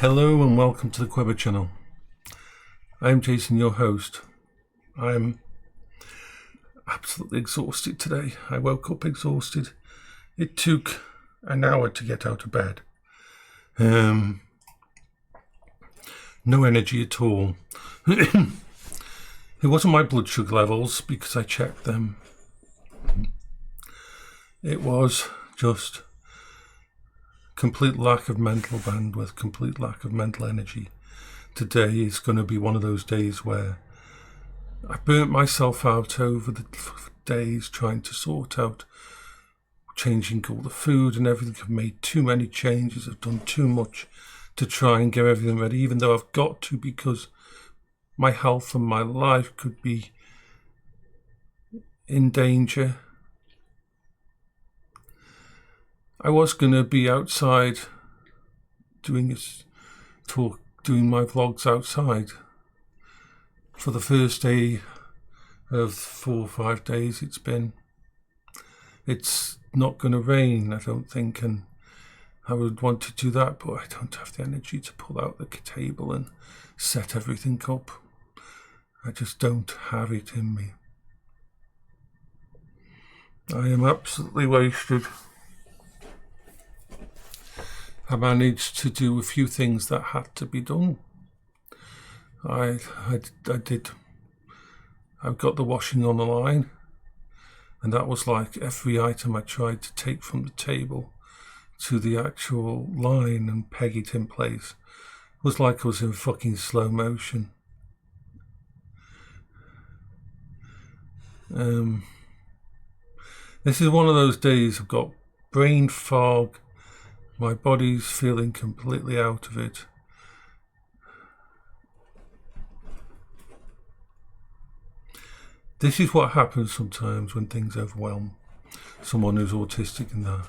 Hello and welcome to the Quiver channel. I'm Jason, your host. I'm absolutely exhausted today. I woke up exhausted. It took an hour to get out of bed. No energy at all. It wasn't my blood sugar levels because I checked them. It was just complete lack of mental bandwidth, complete lack of mental energy. Today is going to be one of those days where I burnt myself out over the days trying to sort out changing all the food and everything. I've made too many changes. I've done too much to try and get everything ready, even though I've got to, because my health and my life could be in danger. I was going to be outside doing my vlogs outside for the first day of 4 or 5 days it's been. It's not going to rain, I don't think, and I would want to do that, but I don't have the energy to pull out the table and set everything up. I just don't have it in me. I am absolutely wasted. I managed to do a few things that had to be done. I did. I've got the washing on the line, and that was like every item I tried to take from the table to the actual line and peg it in place. It was like I was in fucking slow motion. This is one of those days I've got brain fog. My body's feeling completely out of it. This is what happens sometimes when things overwhelm someone who's autistic and that.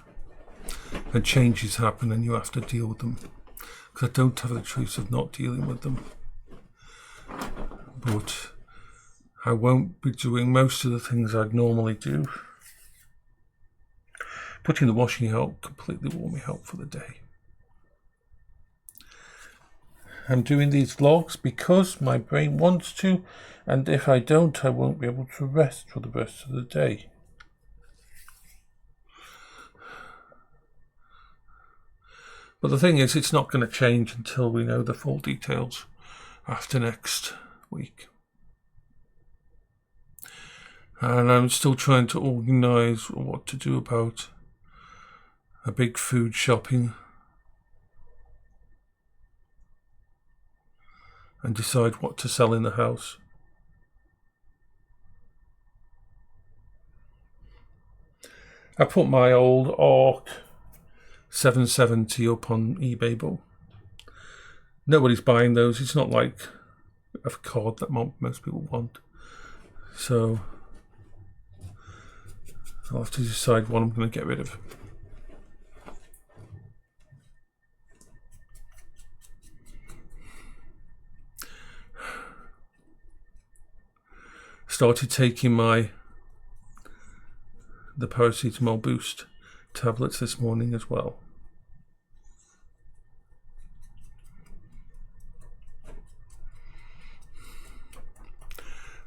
And changes happen and you have to deal with them. Because I don't have the choice of not dealing with them. But I won't be doing most of the things I'd normally do. Putting the washing out completely wore me out for the day. I'm doing these vlogs because my brain wants to, and if I don't, I won't be able to rest for the rest of the day. But the thing is, it's not going to change until we know the full details after next week. And I'm still trying to organise what to do about a big food shopping and decide what to sell in the house. I put my old ARC 770 up on eBay, but nobody's buying those. It's not like a card that most people want. So I'll have to decide what I'm going to get rid of. Started taking the paracetamol boost tablets this morning as well.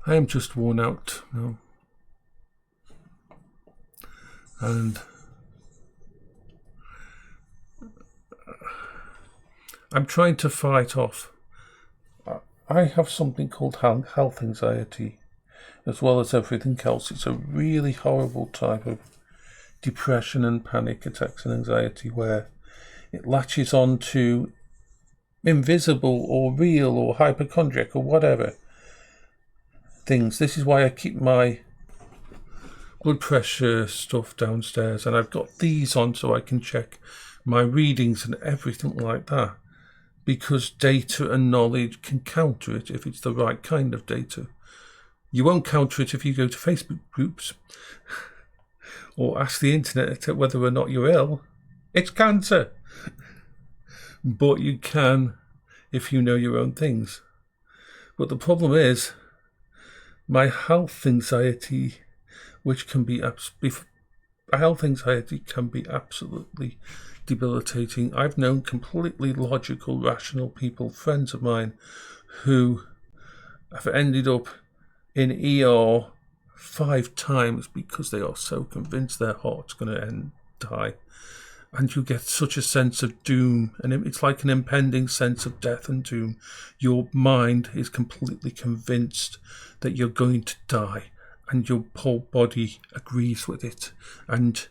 I am just worn out now. And I'm trying to fight off. I have something called health anxiety, as well as everything else. It's a really horrible type of depression and panic attacks and anxiety where it latches on to invisible or real or hypochondriac or whatever things. This is why I keep my blood pressure stuff downstairs, and I've got these on so I can check my readings and everything like that, because data and knowledge can counter it if it's the right kind of data. You won't counter it if you go to Facebook groups or ask the internet whether or not you're ill. It's cancer. But you can if you know your own things. But the problem is, my health anxiety, which can be absolutely debilitating. I've known completely logical, rational people, friends of mine, who have ended up in ER 5 times because they are so convinced their heart's going to die. And you get such a sense of doom, and it's like an impending sense of death and doom. Your mind is completely convinced that you're going to die, and your whole body agrees with it, and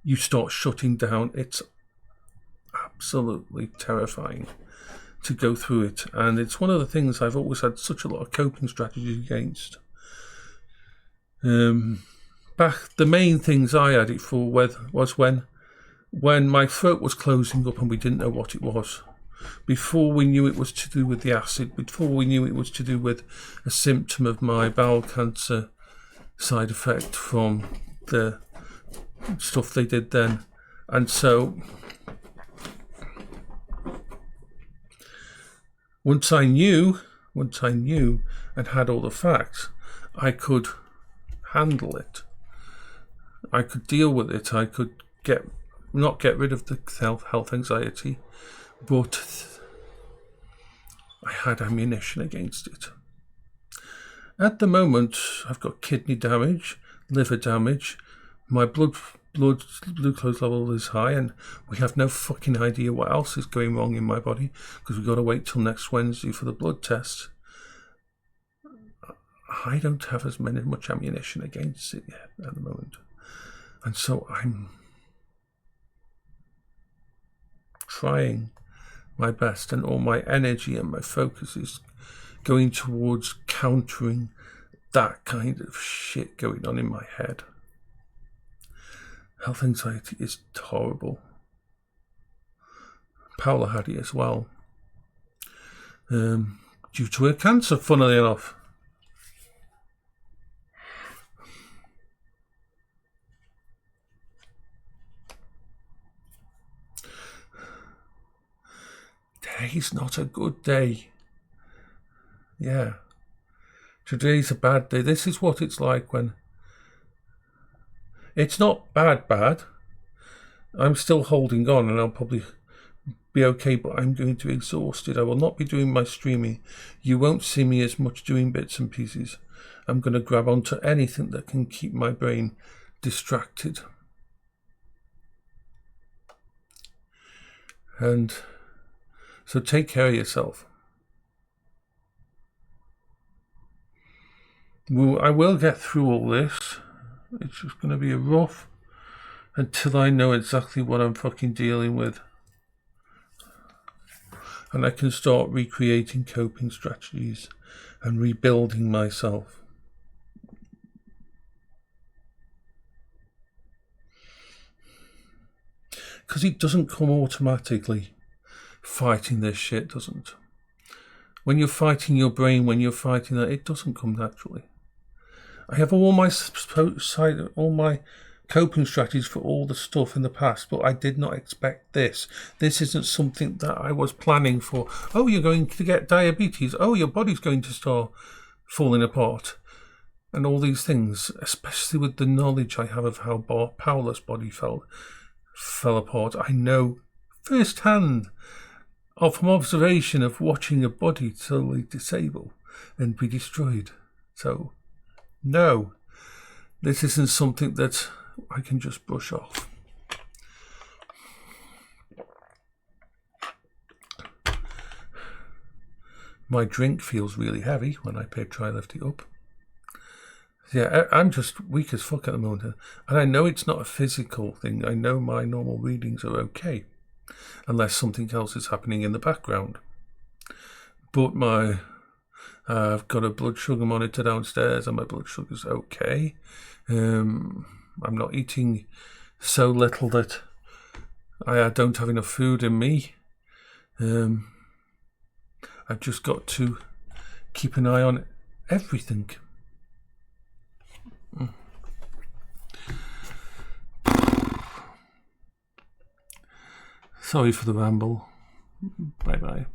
you start shutting down. It's absolutely terrifying to go through it, and it's one of the things I've always had such a lot of coping strategies against. Back, the main things I had it for was when my throat was closing up and we didn't know what it was. Before we knew it was to do with the acid, before we knew it was to do with a symptom of my bowel cancer side effect from the stuff they did then. And so once I knew and had all the facts, I could handle it. I could deal with it. I could not get rid of the health anxiety, but I had ammunition against it. At the moment, I've got kidney damage, liver damage, my blood glucose level is high, and we have no fucking idea what else is going wrong in my body because we've got to wait till next Wednesday for the blood test. I don't have as much ammunition against it yet at the moment. And so I'm trying my best, and all my energy and my focus is going towards countering that kind of shit going on in my head. Health anxiety is horrible. Paola had it as well. Due to her cancer, funnily enough. Today's not a good day. Yeah. Today's a bad day. This is what it's like when... It's not bad. I'm still holding on, and I'll probably be okay, but I'm going to be exhausted. I will not be doing my streaming. You won't see me as much doing bits and pieces. I'm going to grab onto anything that can keep my brain distracted. And so take care of yourself. I will get through all this. It's just going to be a rough until I know exactly what I'm fucking dealing with. And I can start recreating coping strategies and rebuilding myself. Because it doesn't come automatically. Fighting this shit doesn't. When you're fighting your brain, when you're fighting that, it doesn't come naturally. I have all my coping strategies for all the stuff in the past, but I did not expect this. This isn't something that I was planning for. Oh, you're going to get diabetes. Oh, your body's going to start falling apart. And all these things, especially with the knowledge I have of how Paola's body fell apart. I know firsthand, from observation of watching a body totally disable and be destroyed. So, no, this isn't something that I can just brush off. My drink feels really heavy when I try lift it up. Yeah, I'm just weak as fuck at the moment. And I know it's not a physical thing. I know my normal readings are okay. Unless something else is happening in the background. But I've got a blood sugar monitor downstairs and my blood sugar's okay. I'm not eating so little that I don't have enough food in me. I've just got to keep an eye on everything. Sorry for the ramble. Bye bye.